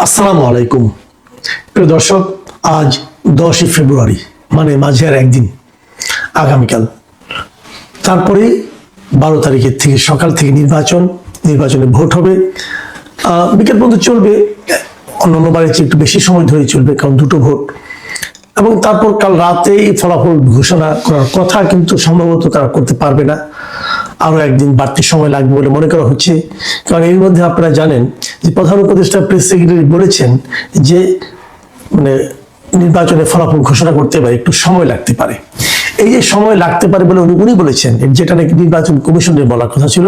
আসসালামু আলাইকুম প্রিয় দর্শক, আজ 10 ফেব্রুয়ারি মানে মাঝের একদিন, আগামীকাল। তারপরে 12 তারিখের থেকে সকাল থেকে নির্বাচনে ভোট হবে। বিকেল পর্যন্ত চলবে, অন্যান্য বারের চেয়ে একটু বেশি সময় ধরে চলবে, কারণ দুটো ভোট। এবং তারপর কাল রাতেই ফলাফল ঘোষণা করার কথা, কিন্তু সম্ভবত তারা করতে পারবে না, আরো একদিন বাড়তি সময় লাগবে বলে মনে করা হচ্ছে। কারণ এর মধ্যে আপনারা জানেন যে প্রধান উপদেষ্টা প্রেস সেক্রেটারি বলেছেন যে নির্বাচনের ফলাফল ঘোষণা করতে পারে একটু সময় লাগতে পারে। এই যে সময় লাগতে পারে বলে উনি বলেছেন, যেটা নাকি নির্বাচন কমিশনের বলার কথা ছিল,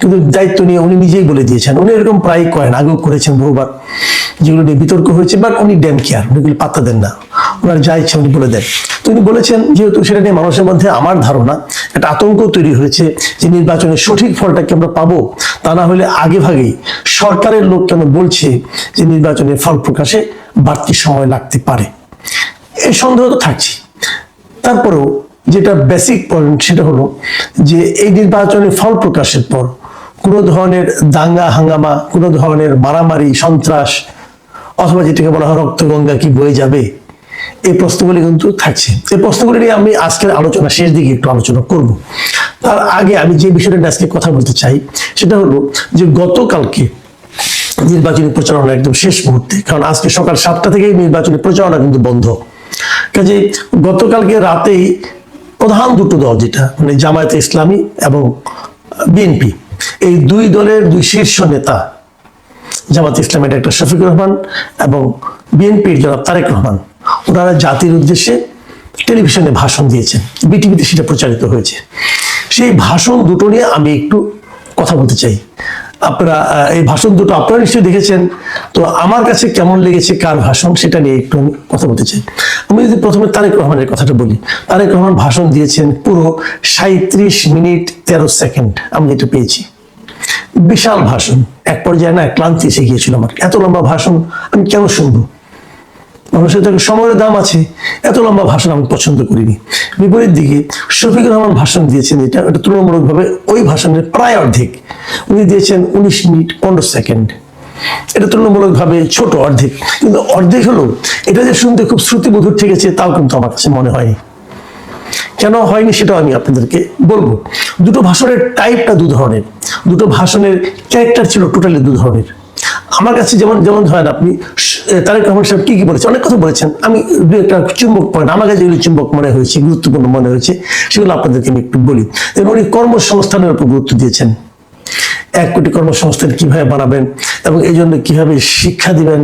কিন্তু দায়িত্ব নিয়ে উনি নিজেই বলে দিয়েছেন। উনি এরকম প্রায় করেন, আগেও করেছেন বহুবার, যেগুলো নিয়ে বিতর্ক হয়েছে, বাট উনি ড্যাম কেয়ার, উনিগুলো পাত্তা দেন না, ওনার যা ইচ্ছা উনি বলে দেন। তো উনি বলেছেন, যেহেতু সেটা নিয়ে মানুষের মধ্যে আমার ধারণা একটা আতঙ্ক তৈরি হয়েছে যে নির্বাচনের সঠিক ফলটা কি আমরা পাবো, তা না হলে আগে ভাগেই সরকারের লোক কেন বলছে যে নির্বাচনের ফল প্রকাশে বাড়তি সময় লাগতে পারে। এই সন্দেহ তো থাকছে। তারপরেও যেটা বেসিক পয়েন্ট, সেটা হলো যে এই নির্বাচনের ফল প্রকাশের পর কোনো ধরনের দাঙ্গা হাঙ্গামা, কোনো ধরনের মারামারি সন্ত্রাস, অথবা যেটাকে বলা হয় রক্তগঙ্গা কি বয়ে যাবে, এই প্রশ্নগুলি কিন্তু থাকছে। এই প্রশ্নগুলি নিয়ে আমি আজকের আলোচনা শেষ দিকে একটু আলোচনা করব। তার আগে আমি যে বিষয়টা আজকে কথা বলতে চাই সেটা হলো যে গতকালকে নির্বাচনী প্রচারণা একদম শেষ মুহূর্তে, কারণ আজকে সকাল 7টা থেকেই নির্বাচনী প্রচারণা কিন্তু বন্ধ। কাজে গতকালকে রাতেই প্রধান দুটো দল, যেটা জামায়াতে ইসলামী এবং বিএনপি, এই দুই দলের দুই শীর্ষ নেতা, জামায়াতে ইসলামের ডাক্তার শফিকুর রহমান এবং বিএনপির জনাব তারেক রহমান, ওনারা জাতির উদ্দেশ্যে টেলিভিশনে ভাষণ দিয়েছেন, বিটিভিতে সেটা প্রচারিত হয়েছে। সেই ভাষণ দুটো নিয়ে আমি একটু কথা বলতে চাই। আপনারা এই ভাষণ দুটো আপনারা নিশ্চয়ই দেখেছেন, তো আমার কাছে কেমন লেগেছে কার ভাষণ, সেটা নিয়ে একটু আমি কথা বলতে চাই। আমি যদি প্রথমে তারেক রহমানের কথাটা বলি, তারেক রহমান ভাষণ দিয়েছেন পুরো 37 মিনিট 13 সেকেন্ড, আমি যেটা পেয়েছি। বিশাল ভাষণ, এক পর্যায়ে না ক্লান্তি এসে গিয়েছিল আমার। এত লম্বা ভাষণ আমি কেন শুনবো? মানুষের তো সময়ের দাম আছে, এত লম্বা ভাষণ আমি পছন্দ করিনি। বিপরীত দিকে শফিকুর রহমান ভাষণ দিয়েছেন, এটা তুলনামূলকভাবে ওই ভাষণের প্রায় অর্ধেক, উনি দিয়েছেন 19 মিনিট 15 সেকেন্ড। এটা তুলনামূলকভাবে ছোট, অর্ধেক, কিন্তু অর্ধেক হলো এটা যে শুনতে খুব শ্রুতিমধুর ঠেকেছে, তাও কিন্তু আমার কাছে মনে হয়নি। কেন হয়নি সেটাও আমি আপনাদেরকে বলবো। দুটো ভাষণের টাইপটা দু ধরনের, দুটো ভাষণের ক্যারেক্টার ছিল টোটালি দু ধরনের। আমার কাছে যেমন ধরেন আপনি তারেক রহমান সাহেব কি বলেছেন, অনেক কথা বলেছেন, আমি দু একটা চুম্বক পয়েন্ট আমার কাছে যেগুলি চুম্বক মনে হয়েছে, গুরুত্বপূর্ণ মনে হয়েছে, সেগুলো আপনাদেরকে আমি একটু বলি। এবং উনি কর্মসংস্থানের উপর গুরুত্ব দিয়েছেন, 1 কোটি কর্মসংস্থান কিভাবে বানাবেন এবং এই জন্য কিভাবে শিক্ষা দিবেন,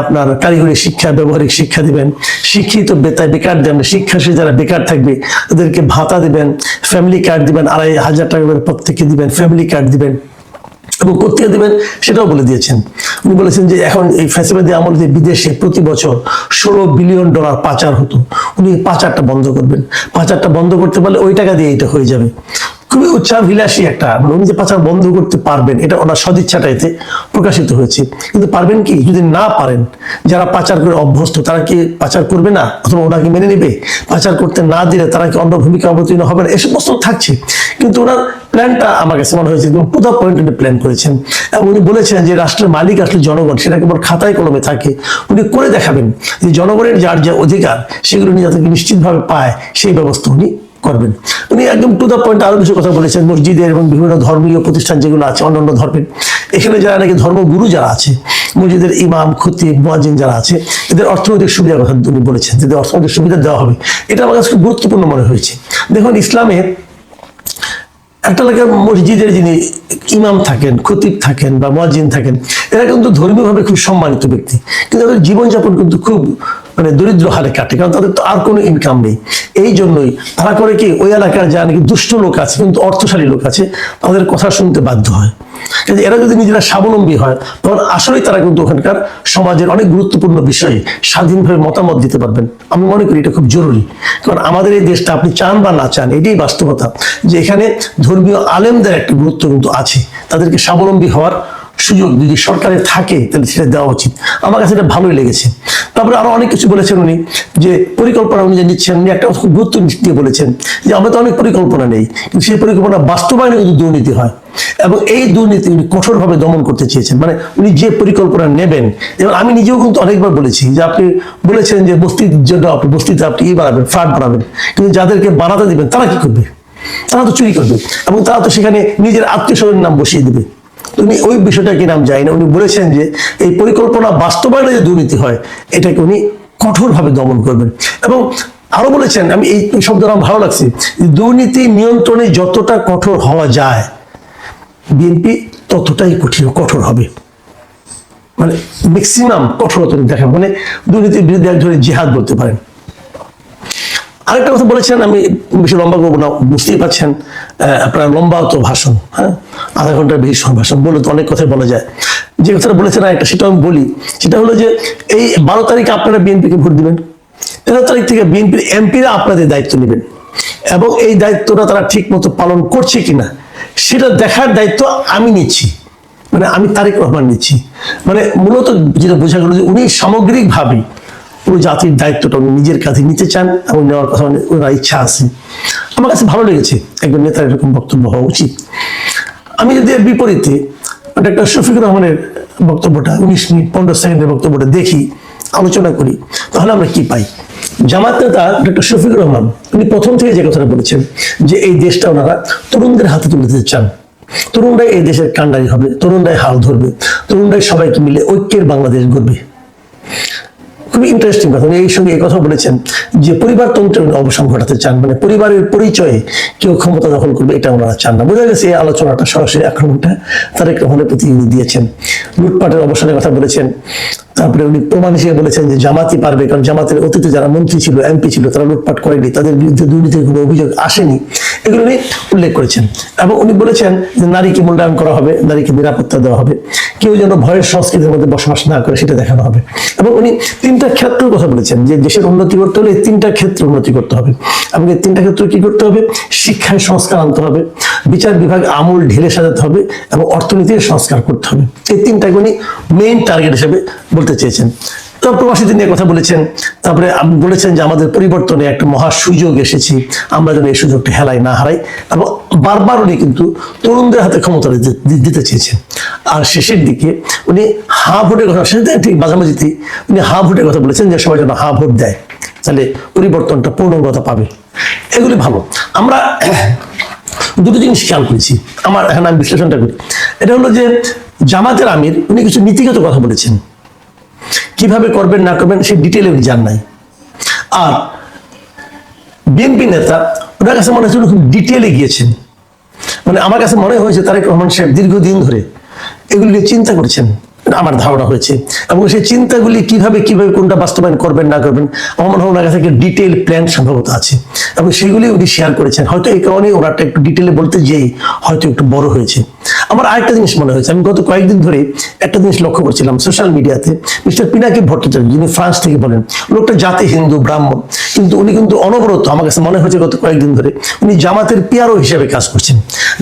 আপনার কারিগরি শিক্ষা, ব্যবহারিক শিক্ষা দিবেন, শিক্ষিত বেকার দেবেন, শিক্ষা সে যারা বেকার থাকবে তাদেরকে ভাতা দিবেন, ফ্যামিলি কার্ড দিবেন, 2,500 টাকা করে প্রত্যেককে দিবেন, ফ্যামিলি কার্ড দিবেন, এবং কোথেকে দিবেন সেটাও বলে দিয়েছেন। উনি বলেছেন যে এখন এই ফ্যাসিবাদী আমলে বিদেশে প্রতি বছর $16 বিলিয়ন পাচার হতো, উনি পাচারটা বন্ধ করবেন। পাচারটা বন্ধ করতে পারলে ওই টাকা দিয়ে এটা হয়ে যাবে। খুবই উচ্চাভিলাষী একটা, উনি যে পাচার বন্ধ করতে পারবেন, এটা ওনার সদিচ্ছাটা এতে প্রকাশিত হয়েছে। কিন্তু পারবেন কি? যদি না পারেন, যারা পাচার করে অভ্যস্ত তারা কি পাচার করবে না, অথবা ওনাকে মেনে নেবে? পাচার করতে না দিলে তারা কি অন্য ভূমিকা অবতীর্ণ হবে না? এসব প্রশ্ন থাকছে। কিন্তু ওনার প্ল্যানটা আমার কাছে মনে হয়েছে একদম পুরো পয়েন্টে প্ল্যান করেছেন। এবং উনি বলেছেন যে রাষ্ট্রের মালিক আসলে জনগণ, সেটা কেবল খাতায় কলমে থাকে। উনি করে দেখাবেন যে জনগণের যার যে অধিকার সেগুলো নিয়ে যাতে নিশ্চিতভাবে পায়, সেই ব্যবস্থা উনি করবেন। উনি একদম টু দ্য পয়েন্ট আরো কিছু কথা বলেছেন, মসজিদের এবং বিভিন্ন ধর্মীয় প্রতিষ্ঠান যেগুলো আছে অন্যান্য ধর্মের, এখানে যারা নাকি ধর্মগুরু যারা আছে, মসজিদের ইমাম, খতিব, মুয়াজ্জিন যারা আছে, এদের অর্থনৈতিক সুবিধার কথা উনি বলেছেন, যাদের অর্থনৈতিক সুবিধা দেওয়া হবে। এটা আমার কাছে খুব গুরুত্বপূর্ণ মনে হয়েছে। দেখুন, ইসলামে একটা এলাকার মসজিদের যিনি ইমাম থাকেন, খতিব থাকেন বা মুয়াজ্জিন থাকেন, এরা কিন্তু ধর্মীয়ভাবে খুব সম্মানিত ব্যক্তি, কিন্তু তাদের জীবনযাপন কিন্তু খুব দরিদ্র হারে কাটে, কারণ তাদের তো আর কোনো ইনকাম নেই। এই জন্যই তারা করে কি, ওই এলাকার যারা নাকি দুষ্ট লোক আছে কিন্তু অর্থশালী লোক আছে, তাদের কথা শুনতে বাধ্য হয়। কিন্তু এরা যদি নিজেরা স্বাবলম্বী হয়, তখন আসলেই তারা কিন্তু ওখানকার সমাজের অনেক গুরুত্বপূর্ণ বিষয়ে স্বাধীনভাবে মতামত দিতে পারবেন। আমি মনে করি এটা খুব জরুরি, কারণ আমাদের এই দেশটা আপনি চান বা না চান, এটাই বাস্তবতা যে এখানে ধর্মীয় আলেমদের একটা গুরুত্ব কিন্তু আছে। তাদেরকে স্বাবলম্বী হওয়ার সুযোগ যদি সরকারের থাকে তাহলে সেটা দেওয়া উচিত। আমার কাছে এটা ভালোই লেগেছে। তারপরে আরো অনেক কিছু বলেছেন উনি, যে পরিকল্পনা উনি যে নিচ্ছেন, উনি একটা খুব গুরুত্ব দিয়ে বলেছেন যে আমরা তো অনেক পরিকল্পনা নেই, কিন্তু সেই পরিকল্পনা বাস্তবায়নে কিন্তু দুর্নীতি হয়, এবং এই দুর্নীতি উনি কঠোরভাবে দমন করতে চেয়েছেন। মানে উনি যে পরিকল্পনা নেবেন, এবং আমি নিজেও কিন্তু অনেকবার বলেছি যে আপনি বলেছেন যে বস্তির জন্য আপনি বস্তিতে আপনি বানাবেন, ফ্ল্যাট বানাবেন, কিন্তু যাদেরকে বানাতে দিবেন তারা কি করবে? তারা তো চুরি করবে, এবং তারা তো সেখানে নিজের আত্মীয় স্বজনের নাম বসিয়ে দেবে। উনি ওই বিষয়টা কি নাম যায় না, উনি বলেছেন যে এই পরিকল্পনা বাস্তবায়নে যে দুর্নীতি হয় এটাকে উনি কঠোরভাবে দমন করবেন। এবং আরো বলেছেন, আমি এই শব্দটা আমার ভালো লাগছে, দুর্নীতি নিয়ন্ত্রণে যতটা কঠোর হওয়া যায় বিএনপি ততটাই কঠোর হবে, মানে ম্যাক্সিমাম কঠোরতা দেখা, মানে দুর্নীতির বিরুদ্ধে এক ধরনের জিহাদ বলতে পারেন। আরেকটা কথা বলেছেন, আমি বেশি লম্বা করবো না, বুঝতেই পারছেন আপনার লম্বা তো ভাষণ, হ্যাঁ, আধা ঘন্টার বেশি ভাষণ বলে তো অনেক কথাই বলা যায়। যে কথাটা বলেছেন একটা, সেটা আমি বলি, সেটা হলো যে এই 12 তারিখে আপনারা বিএনপিকে ভোট দিবেন, 13 তারিখ থেকে বিএনপির এমপিরা আপনাদের দায়িত্ব নেবেন, এবং এই দায়িত্বটা তারা ঠিক মতো পালন করছে কিনা সেটা দেখার দায়িত্ব আমি নিচ্ছি, মানে আমি তারেক রহমান নিচ্ছি। মানে মূলত যেটা বোঝা গেল যে উনি সামগ্রিকভাবে পুরো জাতির দায়িত্বটা উনি নিজের কাছে নিতে চান, এবং নেওয়ার কথা ওনার ইচ্ছা আছে। আমার কাছে ভালো লেগেছে, একজন নেতার এরকম বক্তব্য হওয়া উচিত। আমি যদি এর বিপরীতে ডক্টর শফিকুর রহমানের বক্তব্যটা 19 মিনিট 15 সেকেন্ডের বক্তব্যটা দেখি, আলোচনা করি, তাহলে আমরা কি পাই? জামাত নেতা ডক্টর শফিকুর রহমান উনি প্রথম থেকে যে কথাটা বলেছেন যে এই দেশটা ওনারা তরুণদের হাতে তুলে দিতে চান, তরুণরাই এই দেশের কান্ডারি হবে, তরুণরাই হাল ধরবে, তরুণরাই সবাইকে মিলে ঐক্যের বাংলাদেশ গড়বে। খুবই ইন্টারেস্টিং কথা। উনি এই সঙ্গে এই কথা বলেছেন যে পরিবারতন্ত্রের অবসান ঘটাতে চান, মানে পরিবারের পরিচয়ে কেউ ক্ষমতা দখল করবে এটা ওনারা চান না। বোঝা গেছে এই আলোচনাটা সরাসরি আক্রমণটা তারেক রহমানের প্রতি উনি দিয়েছেন। লুটপাটের অবসানের কথা বলেছেন, তারপরে উনি প্রমাণ হিসেবে বলেছেন যে জামাতই পারবে, কারণ জামাতের অতীতে যারা মন্ত্রী ছিল, এমপি ছিল, তারা লুটপাট করেনি, তাদের বিরুদ্ধে দুর্নীতির কোনো অভিযোগ আসেনি, এগুলো উনি উল্লেখ করেছেন। এবং উনি বলেছেন যে নারীকে মূল্যায়ন করা হবে, নারীকে নিরাপত্তা দেওয়া হবে, কেউ যেন ভয়ের সংস্কৃতির মধ্যে বসবাস না করে সেটা দেখানো হবে। এবং উনি 3টা ক্ষেত্রের কথা বলেছেন যে দেশের উন্নতি করতে হলে এই 3টা ক্ষেত্রে উন্নতি করতে হবে, এবং এই 3টা ক্ষেত্রে কি করতে হবে? শিক্ষায় সংস্কার আনতে হবে, বিচার বিভাগ আমূল ঢেলে সাজাতে হবে, এবং অর্থনীতির সংস্কার করতে হবে। এই 3টাকে উনি মেইন টার্গেট হিসেবে বলতে চেয়েছেন। তো প্রবাসীদের নিয়ে কথা বলেছেন, তারপরে বলেছেন যে আমাদের পরিবর্তনে একটা মহা সুযোগ এসেছি, আমরা যেন এই সুযোগটা হেলাই না হারাই, এবং বারবার উনি কিন্তু তরুণদের হাতে ক্ষমতা দিতে চেয়েছেন। আর শেষের দিকে উনি হা ভোটের কথা, সেটা ঠিক মাঝামাঝিতেই উনি হা ভোটের কথা বলেছেন যে সবাই যেন হা ভোট দেয়, তাহলে পরিবর্তনটা পূর্ণাঙ্গতা পাবে। এগুলি ভালো। আমরা দুটো জিনিস খেয়াল করেছি, আমার এখানে আমি বিশ্লেষণটা করি। এটা হলো যে জামাতের আমির উনি কিছু নীতিগত কথা বলেছেন, কিভাবে করবেন না করবেন সেই ডিটেলে উনি জান নাই। আর বিএনপি নেতা ওনার কাছে মনে হচ্ছে খুব ডিটেলে গিয়েছেন, মানে আমার কাছে মনে হয়েছে তারেক রহমান সাহেব দীর্ঘদিন ধরে এগুলি নিয়ে চিন্তা করেছেন, আমার ধারণা হয়েছে, এবং সেই চিন্তাগুলি কিভাবে কিভাবে কোনটা বাস্তবায়ন করবেন না করবেন আমার মনে হয় ওনার কাছে একটা ডিটেল প্ল্যান সম্ভবত আছে, এবং সেগুলি উনি শেয়ার করেছেন। হয়তো এই কারণে ওনারটা একটু ডিটেলে বলতে যেই হয়তো একটু বড় হয়েছে। আমার আরেকটা জিনিস মনে হয়েছে, আমি গত কয়েকদিন ধরে একটা জিনিস লক্ষ্য করছিলাম সোশ্যাল মিডিয়াতে, মিস্টার পিনাকি ভট্টাচার্য যিনি ফ্রান্স থেকে বলেন, লোকটা জাতি হিন্দু ব্রাহ্মণ, কিন্তু উনি কিন্তু অনবরত আমার কাছে মনে হয়েছে গত কয়েকদিন ধরে উনি জামাতের পিআরও হিসেবে কাজ করছেন।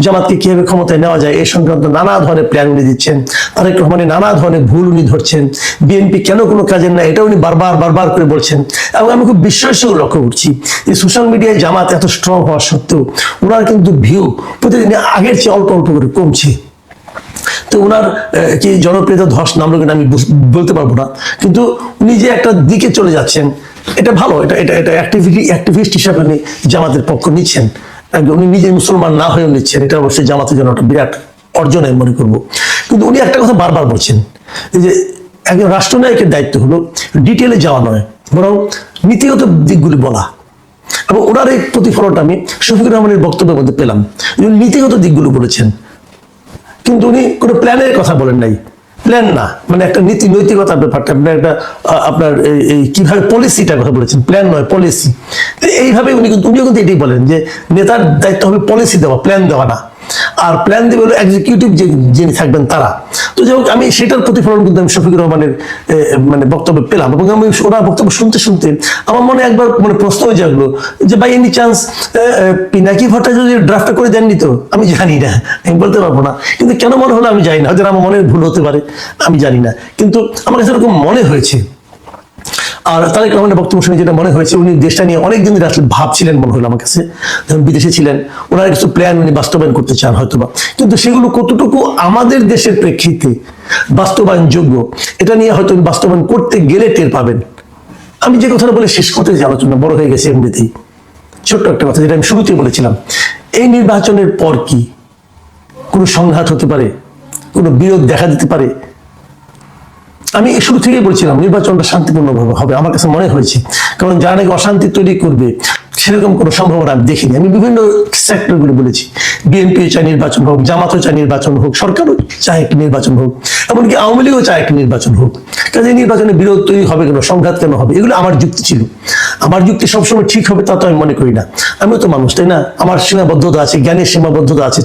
জামাতকে কিভাবে ক্ষমতায় নেওয়া যায় এই সংক্রান্ত নানা ধরনের প্ল্যান উনি দিচ্ছেন, তারেক রহমানের নানা ধরনের ভুল উনি ধরছেন, বিএনপি কেন কোনো কাজের না এটা উনি বারবার করে বলছেন। এবং আমি খুব বিস্ময়ের সঙ্গে লক্ষ্য করছি যে সোশ্যাল মিডিয়ায় জামাত এত স্ট্রং হওয়া সত্ত্বেও ওনার কিন্তু ভিউ প্রতিদিন আগের চেয়ে অল্প অল্প করে কমছে। তো ওনার কি জনপ্রিয়তা ধস নামলো কিনা আমি বলতে পারবো না, কিন্তু উনি যে একটা দিকে চলে যাচ্ছেন এটা ভালো, এটা এটা এটা অ্যাক্টিভিস্ট হিসাবে উনি জামাতের পক্ষ নিচ্ছেন, উনি নিজে মুসলমান না হয়েও নিচ্ছেন, এটা অবশ্যই জামাতের জন্য একটা বিরাট অর্জন আমি মনে করবো। কিন্তু উনি একটা কথা বারবার বলছেন যে একজন রাষ্ট্রনায়কের দায়িত্ব হলো ডিটেলে যাওয়া নয়, বরং নীতিগত দিকগুলি বলা, এবং ওনার এই প্রতিফলনটা আমি শফিকুর রহমানের বক্তব্যের মধ্যে পেলাম। উনি নীতিগত দিকগুলো বলেছেন, কিন্তু উনি কোনো প্ল্যানের কথা বলেন নাই। প্ল্যান না, মানে একটা নৈতিকতার ব্যাপারটা, আপনার একটা আপনার এই কিভাবে পলিসিটার কথা বলেছেন, প্ল্যান নয় পলিসি। এইভাবে উনিও কিন্তু এটাই বলেন যে নেতার দায়িত্ব হবে পলিসি দেওয়া, প্ল্যান দেওয়া না, আর প্ল্যান দেবে হলো এক্সিকিউটিভ যিনি থাকবেন তারা। তো যাই হোক, আমি সেটার প্রতিফলন কিন্তু আমি শফিকুর রহমানের মানে বক্তব্য পেলাম, এবং আমি ওনার বক্তব্য শুনতে শুনতে আমার মনে একবার মানে প্রশ্ন হয়ে জাগলো যে by any chance Pinaki Bhattacharya ড্রাফটটা করে দেননি? তো আমি জানি না, আমি বলতে পারবো না, কিন্তু কেন মনে হলো আমি জানি না, হয়তো আমার মনের ভুল হতে পারে, আমি জানি না, কিন্তু আমার কাছে এরকম মনে হয়েছে। আর তারেক রহমানের বক্তব্য শুনে যেটা মনে হয়েছে, উনি দেশটা নিয়ে অনেকদিন ধরে আসলে ভাবছিলেন মনে হলো আমার কাছে, যখন বিদেশে ছিলেন ওনার কিছু প্ল্যান উনি বাস্তবায়ন করতে চান হয়তোবা, কিন্তু সেগুলো কতটুকু আমাদের দেশের প্রেক্ষিতে বাস্তবায়নযোগ্য এটা নিয়ে হয়তো উনি বাস্তবায়ন করতে গেলে টের পাবেন। আমি যে কথাটা বলে শেষ করতে যে আলোচনা বড় হয়ে গেছে এমনিতেই, ছোট্ট একটা কথা যেটা আমি শুরুতেই বলেছিলাম, এই নির্বাচনের পর কি কোনো সংঘাত হতে পারে, কোনো বিরোধ দেখা দিতে পারে? আমি শুরু থেকেই বলছিলাম নির্বাচনটা শান্তিপূর্ণভাবে হবে, আমার কাছে মনে হয়েছে, কারণ যারা নাকি অশান্তি তৈরি করবে সেরকম কোনো সম্ভাবনা আমি দেখিনি। আমি বিভিন্ন সেক্টরগুলো বলেছি, বিএনপিও চায় নির্বাচন হোক, জামাতও চায় নির্বাচন হোক, সরকারও চায় একটি নির্বাচন হোক, এমনকি আওয়ামী লীগও চায় একটি নির্বাচন হোক। কাজে নির্বাচনে বিরোধ তৈরি হবে কেন, সংঘাত কেন হবে? এগুলো আমার যুক্তি ছিল। আমার যুক্তি সবসময় ঠিক হবে তা তো আমি মনে করি না, আমিও তো মানুষ, তাই না? আমার সীমাবদ্ধতা আছে, জ্ঞানের সীমাবদ্ধতা আছে।